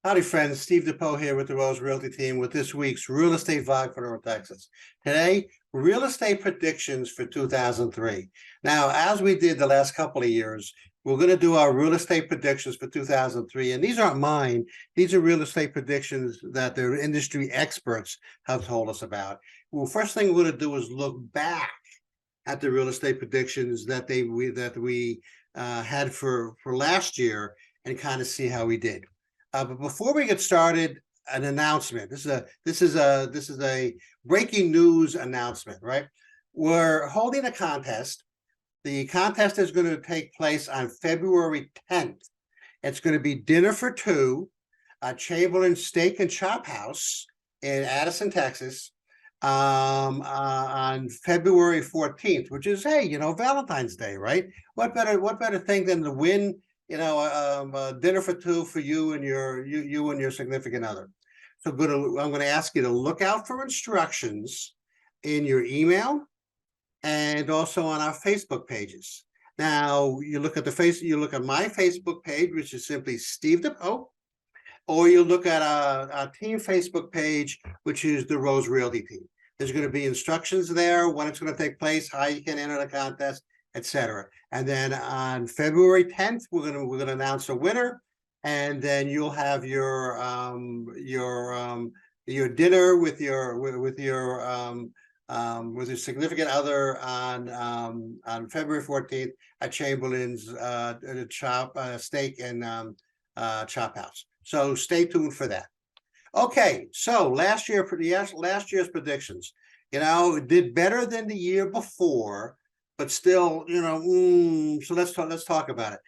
Howdy, friends. Steve DePoe here with the Rose Realty team with this week's Real Estate Vlog for North Texas. Today, real estate predictions for 2003. Now, as we did the last couple of years, we're going to do our real estate predictions for 2003. And these aren't mine. These are real estate predictions that the industry experts have told us about. Well, first thing we're going to do is look back at the real estate predictions that we had for last year and kind of see how we did. But before we get started, an announcement. This is a breaking news announcement, right? We're holding a contest. The contest is going to take place on February 10th. It's going to be dinner for two at Chamberlain Steak and Chop House in Addison, Texas, on February 14th, which is, hey, Valentine's Day, right? What better thing than to win dinner for two for you and your significant other. So I'm going to ask you to look out for instructions in your email and also on our Facebook pages. Now you look at my Facebook page, which is simply Steve DePoe, or you look at our team Facebook page, which is the Rose Realty team. There's going to be instructions there, when it's going to take place, how you can enter the contest, etc. And then on February 10th, we're gonna announce a winner, and then you'll have your dinner with your significant other on February 14th at Chamberlain's Steak and Chop House. So stay tuned for that. Okay, so last year's predictions, did better than the year before, but still, so let's talk about it.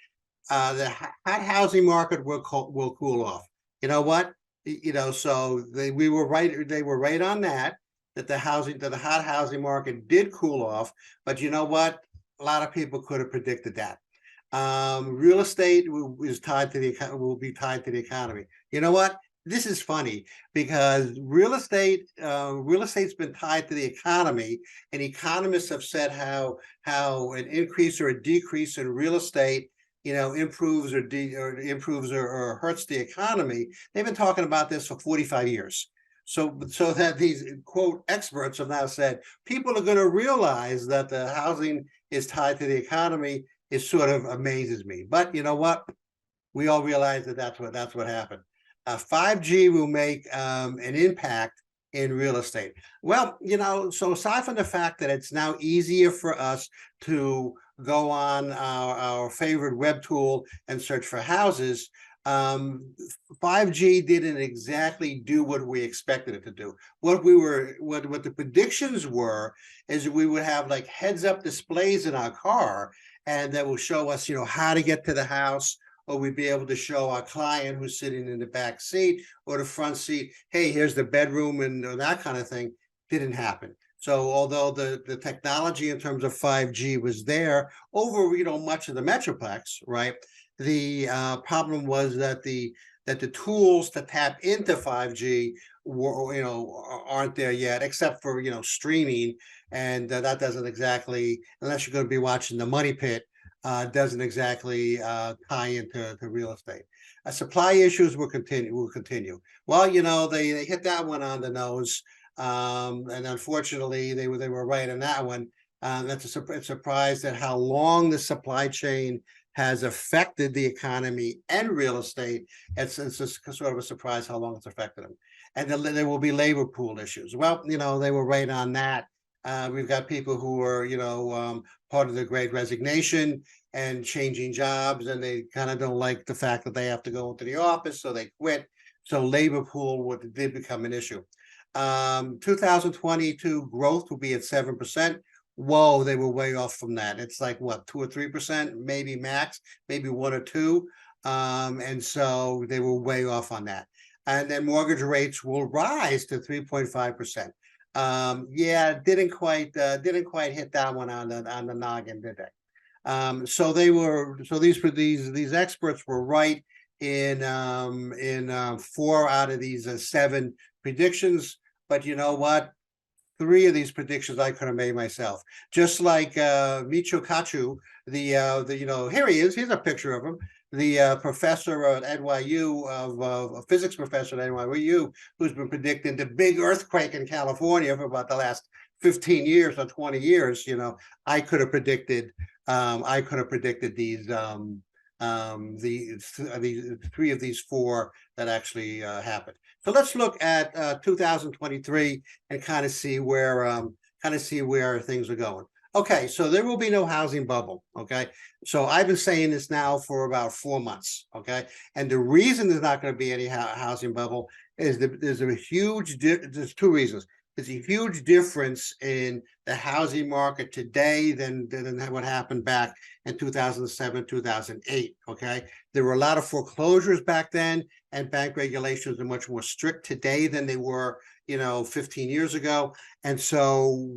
The hot housing market will cool off. You know what? So they were right on that the hot housing market did cool off. But you know what? A lot of people could have predicted that. Real estate will be tied to the economy. You know what? This is funny because real estate's been tied to the economy, and economists have said how an increase or a decrease in real estate, improves or hurts the economy. They've been talking about this for 45 years. So that these quote experts have now said people are going to realize that the housing is tied to the economy. It sort of amazes me. But you know what? We all realize that's what happened. 5G will make an impact in real estate. Well, so aside from the fact that it's now easier for us to go on our favorite web tool and search for houses, 5G didn't exactly do what we expected it to do. What the predictions were is we would have like heads-up displays in our car, and that will show us, how to get to the house, or we'd be able to show our client who's sitting in the back seat or the front seat, hey, here's the bedroom, and that kind of thing. Didn't happen. So although the technology in terms of 5G was there over, much of the Metroplex, right? The problem was that the tools to tap into 5G aren't there yet, except for, streaming. And that doesn't exactly, unless you're going to be watching the Money Pit, doesn't exactly tie into real estate. Supply issues will continue. Well, they hit that one on the nose, and unfortunately, they were right on that one. That's a surprise at how long the supply chain has affected the economy and real estate. It's just sort of a surprise how long it's affected them. And then there will be labor pool issues. Well, they were right on that. We've got people who are, part of the Great Resignation and changing jobs, and they kind of don't like the fact that they have to go into the office, so they quit. So labor pool did become an issue. 2022 growth will be at 7%. Whoa, they were way off from that. It's like what, 2 or 3%, maybe max, maybe 1 or 2. And so they were way off on that. And then mortgage rates will rise to 3.5%. Yeah, didn't quite hit that one on the noggin, did they? So these experts were right in 4 out of these 7 predictions. But you know what? 3 of these predictions I could have made myself. Just like Michio Kaku, here he is. Here's a picture of him. the professor at NYU a physics professor at NYU who's been predicting the big earthquake in California for about the last 15 years or 20 years. I could have predicted these the three of these four that actually happened. So let's look at 2023 and kind of see where things are going. Okay, so there will be no housing bubble. Okay, so I've been saying this now for about 4 months. Okay, and the reason there's not going to be any housing bubble is that there's two reasons. There's a huge difference in the housing market today than what happened back in 2007, 2008. Okay, there were a lot of foreclosures back then, and bank regulations are much more strict today than they were 15 years ago. And so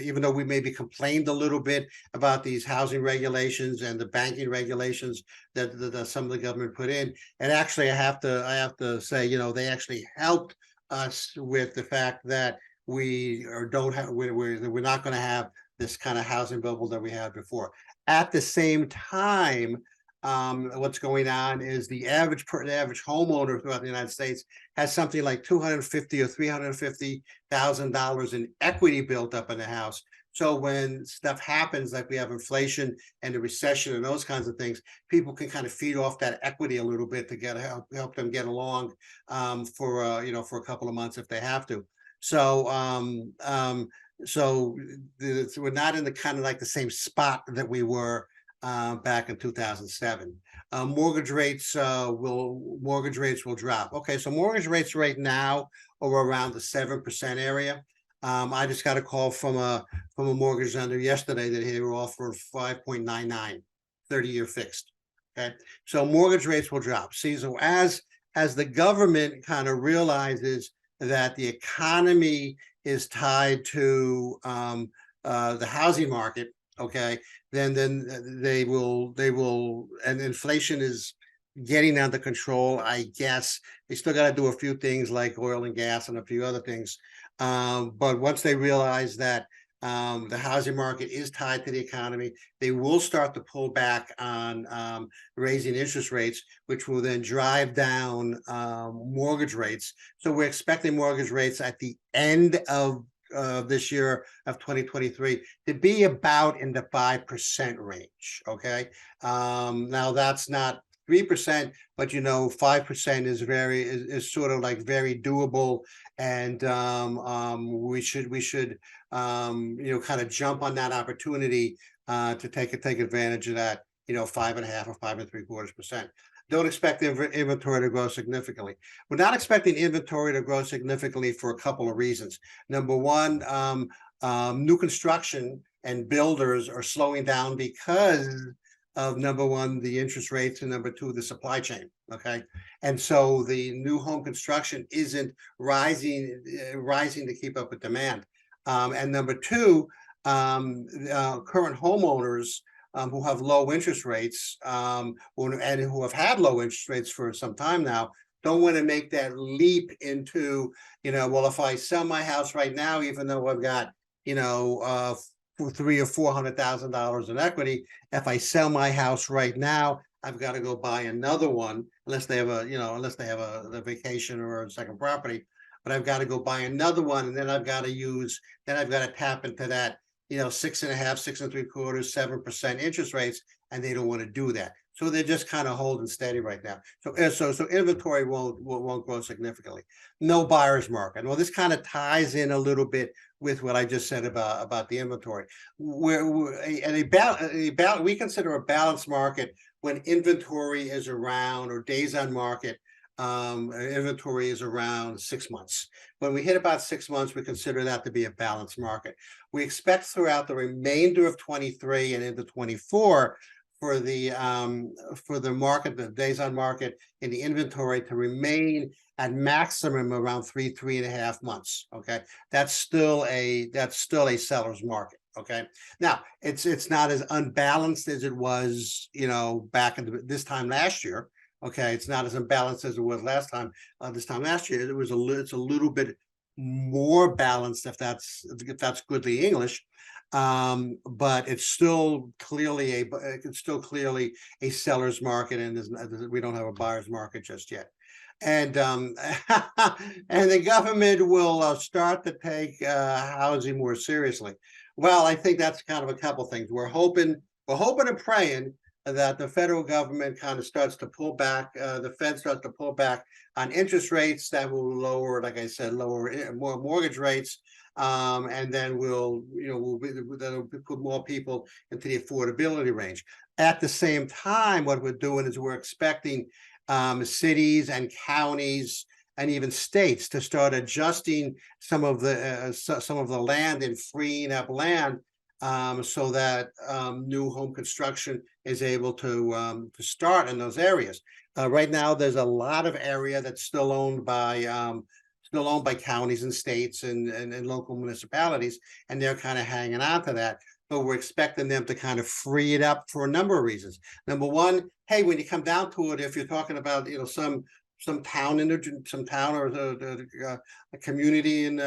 even though we maybe complained a little bit about these housing regulations and the banking regulations that some of the government put in, and actually I have to say, they actually helped us with the fact that we're not going to have this kind of housing bubble that we had before. At the same time, what's going on is the average homeowner throughout the United States has something like $250,000 or $350,000 in equity built up in the house. So when stuff happens, like we have inflation and the recession and those kinds of things, people can kind of feed off that equity a little bit to help them get along for a couple of months if they have to. So we're not in the kind of like the same spot that we were back in 2007. Mortgage rates will drop. Okay, so mortgage rates right now are around the 7% area. I just got a call from a mortgage lender yesterday that they were offering 5.99, 30-year fixed. Okay, so mortgage rates will drop. See, so as the government kind of realizes that the economy is tied to the housing market, okay, then they will, and inflation is getting under control. I guess they still got to do a few things like oil and gas and a few other things. But once they realize that the housing market is tied to the economy, they will start to pull back on raising interest rates, which will then drive down mortgage rates. So we're expecting mortgage rates at the end of this year of 2023 to be about in the 5% range. Okay, now that's not 3%, but 5% is sort of like very doable, and we should kind of jump on that opportunity to take advantage of that 5.5 or 5.75%. Don't expect inventory to grow significantly. We're not expecting inventory to grow significantly for a couple of reasons. Number one, new construction and builders are slowing down because of, number one, the interest rates, and number two, the supply chain. Okay, and so the new home construction isn't rising to keep up with demand. And number two, current homeowners who have low interest rates and who have had low interest rates for some time now don't want to make that leap into, well, if I sell my house right now, even though I've got, $300,000 or $400,000 in equity, if I sell my house right now, I've got to go buy another one, unless they have a vacation or a second property. But I've got to go buy another one, and then I've got to tap into that 6.5, 6.75, 7% interest rates, and they don't want to do that. So they're just kind of holding steady right now. So inventory won't grow significantly. No buyer's market. Well, this kind of ties in a little bit with what I just said about the inventory. We consider a balanced market when inventory is around, or days on market, inventory is around 6 months. When we hit about 6 months, we consider that to be a balanced market. We expect throughout the remainder of 23 and into 24 for the market, the days on market in the inventory, to remain at maximum around 3.5 months. Okay, that's still a seller's market. Okay, now it's not as unbalanced as it was back in this time last year. Okay, it's not as unbalanced as it was last time. This time last year, it's a little bit more balanced, if that's goodly English. But it's still clearly a seller's market, and we don't have a buyer's market just yet. And and the government will start to take housing more seriously. Well, I think that's kind of a couple things. We're hoping and praying that the federal government kind of starts to pull back. The Fed starts to pull back on interest rates. That will lower, like I said, lower more mortgage rates. And then that'll put more people into the affordability range. At the same time, what we're doing is we're expecting cities and counties and even states to start adjusting some of the land and freeing up land, so that new home construction is able to start in those areas. Right now, there's a lot of area that's still owned by counties and states and local municipalities, and they're kind of hanging on to that. But we're expecting them to kind of free it up for a number of reasons. Number one, hey, when you come down to it, if you're talking about some town or a community in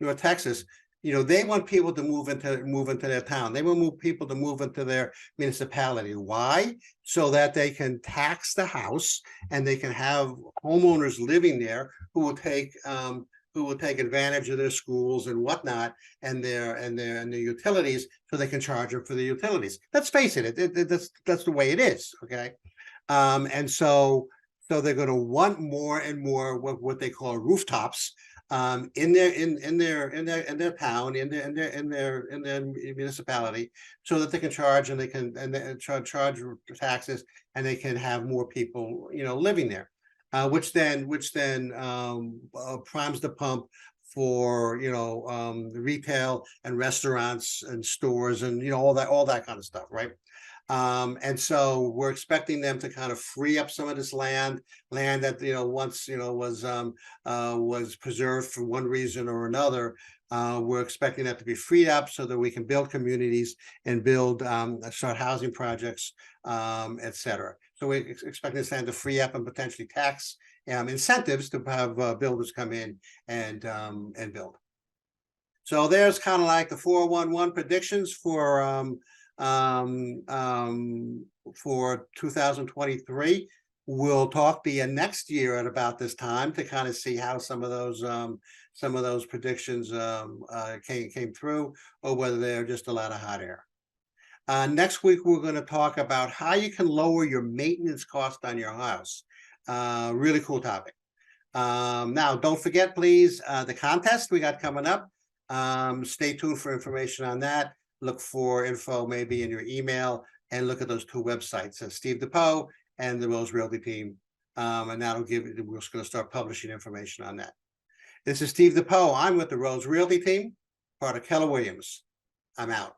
North Texas, they want people to move into their town. They want people to move into their municipality. Why? So that they can tax the house and they can have homeowners living there who will take advantage of their schools and whatnot and their utilities, so they can charge them for the utilities. Let's face it, that's the way it is. Okay, and so they're going to want more and more what they call rooftops in their town, in their municipality, so that they can charge and they can charge taxes, and they can have more people living there, which then primes the pump for retail and restaurants and stores and all that kind of stuff, right? And so we're expecting them to kind of free up some of this land that once was preserved for one reason or another. We're expecting that to be freed up so that we can build communities and start housing projects, etc. So we're expecting this land to free up and potentially tax incentives to have builders come in and build. So there's kind of like the 411 predictions for 2023. We'll talk to you next year at about this time to kind of see how some of those predictions came through, or whether they're just a lot of hot air. Next week, we're going to talk about how you can lower your maintenance cost on your house. Really cool topic. Now, don't forget, please, the contest we got coming up. Stay tuned for information on that. Look for info maybe in your email, and look at those two websites, Steve DePoe and the Rose Realty team. And we're just going to start publishing information on that. This is Steve DePoe. I'm with the Rose Realty team, part of Keller Williams. I'm out.